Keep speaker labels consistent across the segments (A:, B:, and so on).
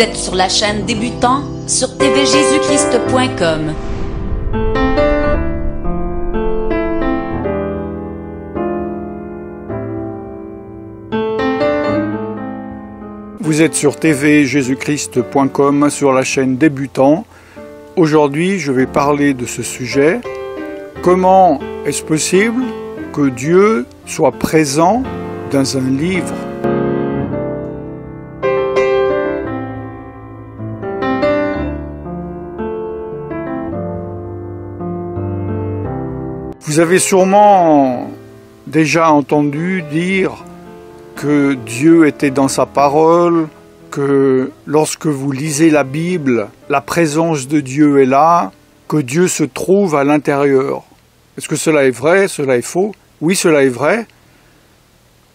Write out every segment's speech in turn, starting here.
A: Vous êtes sur la chaîne Débutant sur tvjésuschrist.com.
B: Vous êtes sur tvjésuschrist.com sur la chaîne Débutant. Aujourd'hui, je vais parler de ce sujet. Comment est-ce possible que Dieu soit présent dans un livre ? Vous avez sûrement déjà entendu dire que Dieu était dans sa parole, que lorsque vous lisez la Bible, la présence de Dieu est là, que Dieu se trouve à l'intérieur. Est-ce que cela est vrai? Cela est faux? Oui, cela est vrai.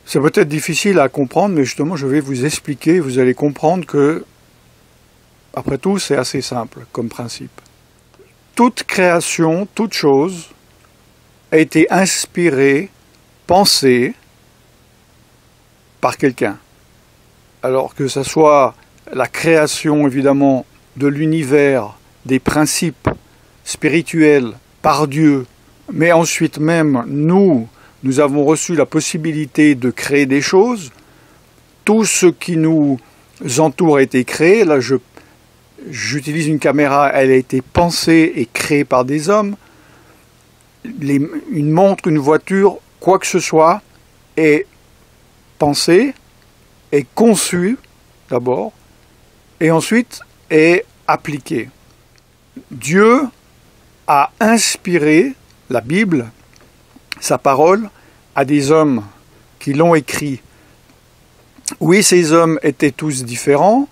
B: C'est peut-être difficile à comprendre, mais justement, je vais vous expliquer. Vous allez comprendre que, après tout, c'est assez simple comme principe. Toute création, toute chose, a été inspirée, pensée par quelqu'un. Alors que ce soit la création, évidemment, de l'univers, des principes spirituels par Dieu, mais ensuite même, nous avons reçu la possibilité de créer des choses. Tout ce qui nous entoure a été créé. Là, j'utilise une caméra, elle a été pensée et créée par des hommes. Une montre, une voiture, quoi que ce soit, est pensée, est conçue d'abord, et ensuite est appliquée. Dieu a inspiré la Bible, sa parole, à des hommes qui l'ont écrit. Oui, ces hommes étaient tous différents,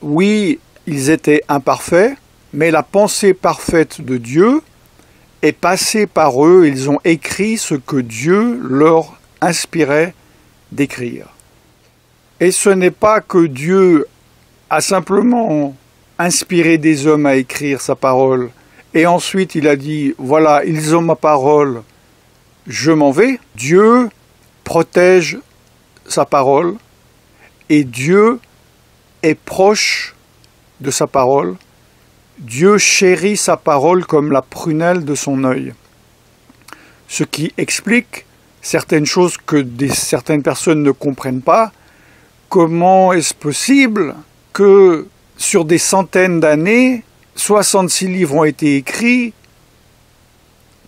B: oui, ils étaient imparfaits, mais la pensée parfaite de Dieu est passée par eux, ils ont écrit ce que Dieu leur inspirait d'écrire. Et ce n'est pas que Dieu a simplement inspiré des hommes à écrire sa parole, et ensuite il a dit, voilà, ils ont ma parole, je m'en vais. Dieu protège sa parole, et Dieu est proche de sa parole. Dieu chérit sa parole comme la prunelle de son œil. Ce qui explique certaines choses que certaines personnes ne comprennent pas. Comment est-ce possible que sur des centaines d'années, 66 livres ont été écrits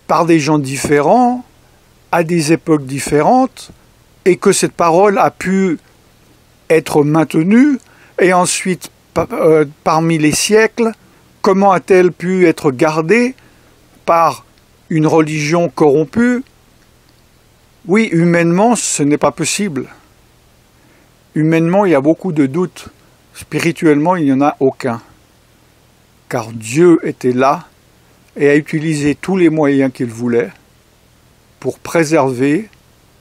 B: par des gens différents, à des époques différentes, et que cette parole a pu être maintenue, et ensuite, parmi les siècles, comment a-t-elle pu être gardée par une religion corrompue? Oui, humainement, ce n'est pas possible. Humainement, il y a beaucoup de doutes. Spirituellement, il n'y en a aucun. Car Dieu était là et a utilisé tous les moyens qu'il voulait pour préserver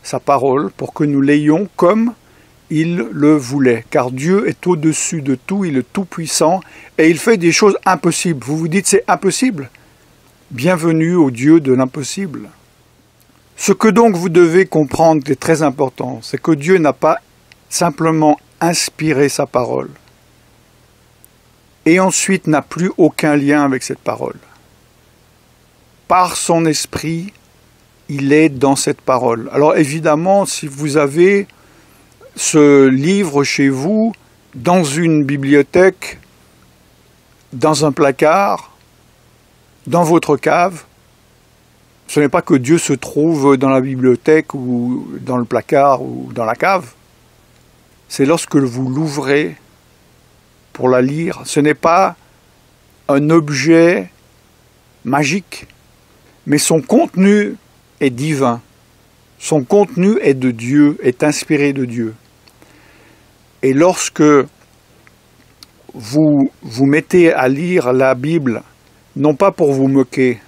B: sa parole, pour que nous l'ayons comme il le voulait. Car Dieu est au-dessus de tout, il est tout-puissant et il fait des choses impossibles. Vous vous dites c'est impossible? Bienvenue au Dieu de l'impossible. Ce que donc vous devez comprendre, qui est très important, c'est que Dieu n'a pas simplement inspiré sa parole et ensuite n'a plus aucun lien avec cette parole. Par son esprit, il est dans cette parole. Alors évidemment, si vous avez ce livre chez vous, dans une bibliothèque, dans un placard, dans votre cave, ce n'est pas que Dieu se trouve dans la bibliothèque ou dans le placard ou dans la cave. C'est lorsque vous l'ouvrez pour la lire. Ce n'est pas un objet magique, mais son contenu est divin. Son contenu est de Dieu, est inspiré de Dieu. Et lorsque vous vous mettez à lire la Bible, non pas pour vous moquer,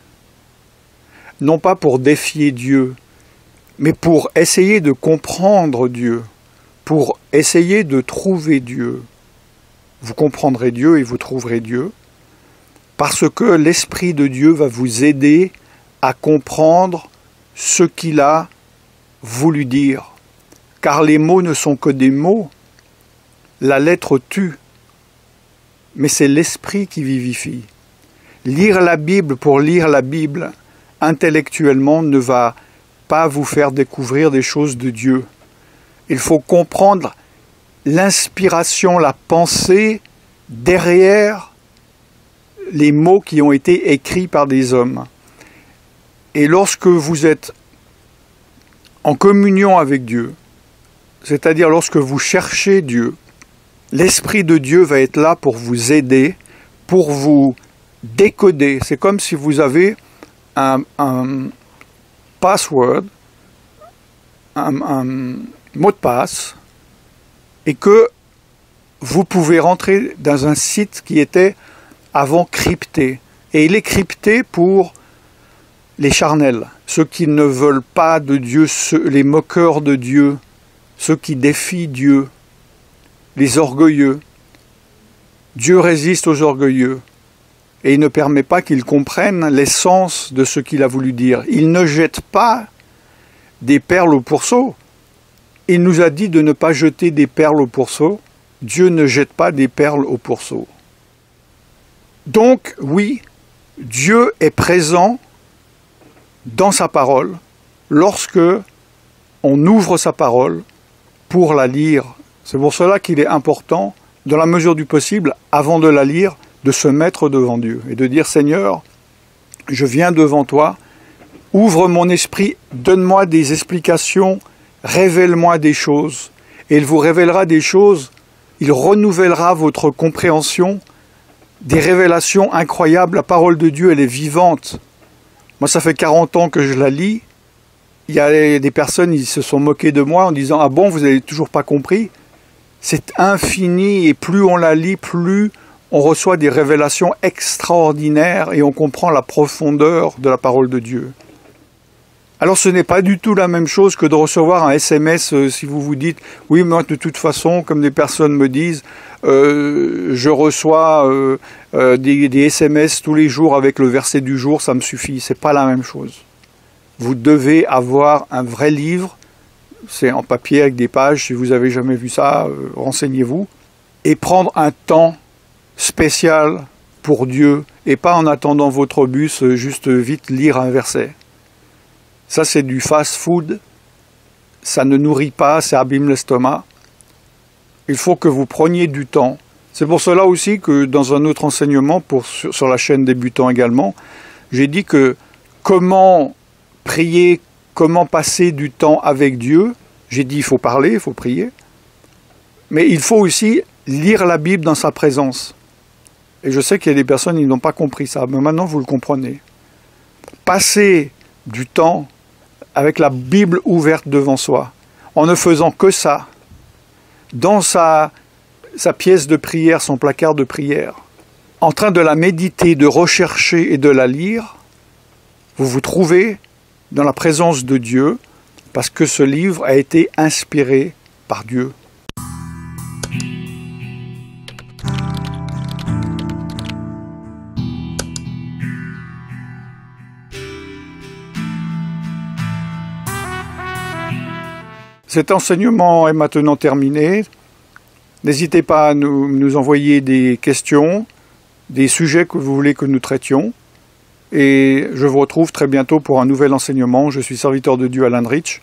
B: non pas pour défier Dieu, mais pour essayer de comprendre Dieu, pour essayer de trouver Dieu, vous comprendrez Dieu et vous trouverez Dieu, parce que l'Esprit de Dieu va vous aider à comprendre ce qu'il a voulu dire. Car les mots ne sont que des mots. La lettre tue. mais c'est l'esprit qui vivifie. Lire la Bible pour lire la Bible, intellectuellement, ne va pas vous faire découvrir des choses de Dieu. Il faut comprendre l'inspiration, la pensée derrière les mots qui ont été écrits par des hommes. Et lorsque vous êtes en communion avec Dieu, c'est-à-dire lorsque vous cherchez Dieu, l'Esprit de Dieu va être là pour vous aider, pour vous décoder. C'est comme si vous avez un password, un mot de passe, et que vous pouvez rentrer dans un site qui était avant crypté. Et il est crypté pour les charnels, ceux qui ne veulent pas de Dieu, les moqueurs de Dieu, ceux qui défient Dieu, les orgueilleux. Dieu résiste aux orgueilleux et il ne permet pas qu'ils comprennent l'essence de ce qu'il a voulu dire. Il ne jette pas des perles au pourceau. Il nous a dit de ne pas jeter des perles au pourceau. Dieu ne jette pas des perles au pourceau. Donc, oui, Dieu est présent dans sa parole lorsque on ouvre sa parole pour la lire. C'est pour cela qu'il est important, dans la mesure du possible, avant de la lire, de se mettre devant Dieu et de dire « Seigneur, je viens devant toi, ouvre mon esprit, donne-moi des explications, révèle-moi des choses. » Et il vous révélera des choses, il renouvellera votre compréhension, des révélations incroyables. La parole de Dieu, elle est vivante. Moi, ça fait 40 ans que je la lis. Il y a des personnes, ils se sont moqués de moi en disant « Ah bon, vous n'avez toujours pas compris ?» C'est infini et plus on la lit, plus on reçoit des révélations extraordinaires et on comprend la profondeur de la parole de Dieu. Alors ce n'est pas du tout la même chose que de recevoir un SMS si vous vous dites « Oui, moi de toute façon, comme des personnes me disent, je reçois des SMS tous les jours avec le verset du jour, ça me suffit. » C'est pas la même chose. Vous devez avoir un vrai livre, c'est en papier avec des pages, si vous n'avez jamais vu ça, renseignez-vous, et prendre un temps spécial pour Dieu, et pas en attendant votre bus, juste vite lire un verset. Ça, c'est du fast-food, ça ne nourrit pas, ça abîme l'estomac. Il faut que vous preniez du temps. C'est pour cela aussi que dans un autre enseignement, sur la chaîne Débutant également, j'ai dit que comment prier, comment passer du temps avec Dieu, j'ai dit il faut parler, il faut prier, mais il faut aussi lire la Bible dans sa présence. Et je sais qu'il y a des personnes qui n'ont pas compris ça, mais maintenant vous le comprenez. Passer du temps avec la Bible ouverte devant soi, en ne faisant que ça, dans sa pièce de prière, son placard de prière, en train de la méditer, de rechercher et de la lire, vous vous trouvez dans la présence de Dieu, parce que ce livre a été inspiré par Dieu. Cet enseignement est maintenant terminé. N'hésitez pas à nous envoyer des questions, des sujets que vous voulez que nous traitions. Et je vous retrouve très bientôt pour un nouvel enseignement. Je suis serviteur de Dieu Alan Rich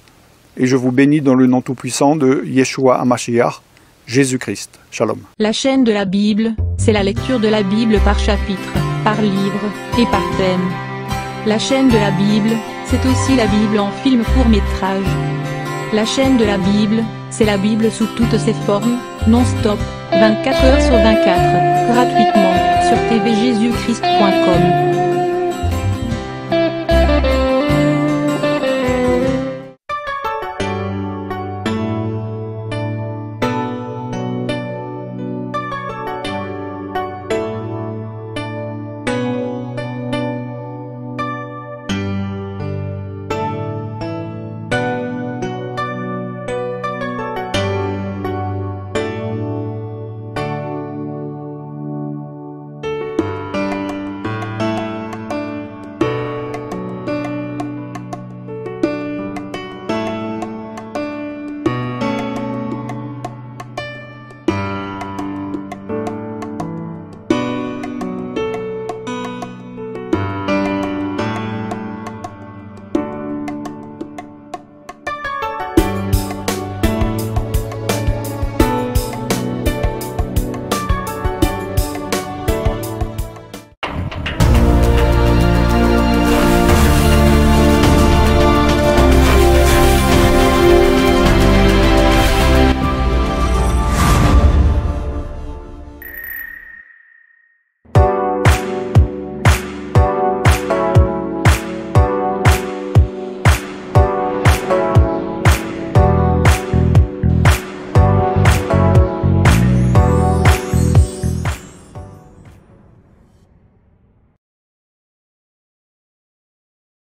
B: et je vous bénis dans le nom tout-puissant de Yeshua HaMashiach, Jésus-Christ. Shalom.
C: La chaîne de la Bible, c'est la lecture de la Bible par chapitre, par livre et par thème. La chaîne de la Bible, c'est aussi la Bible en film court-métrage. La chaîne de la Bible, c'est la Bible sous toutes ses formes, non-stop, 24 heures sur 24, gratuitement, sur tvjésuschrist.com.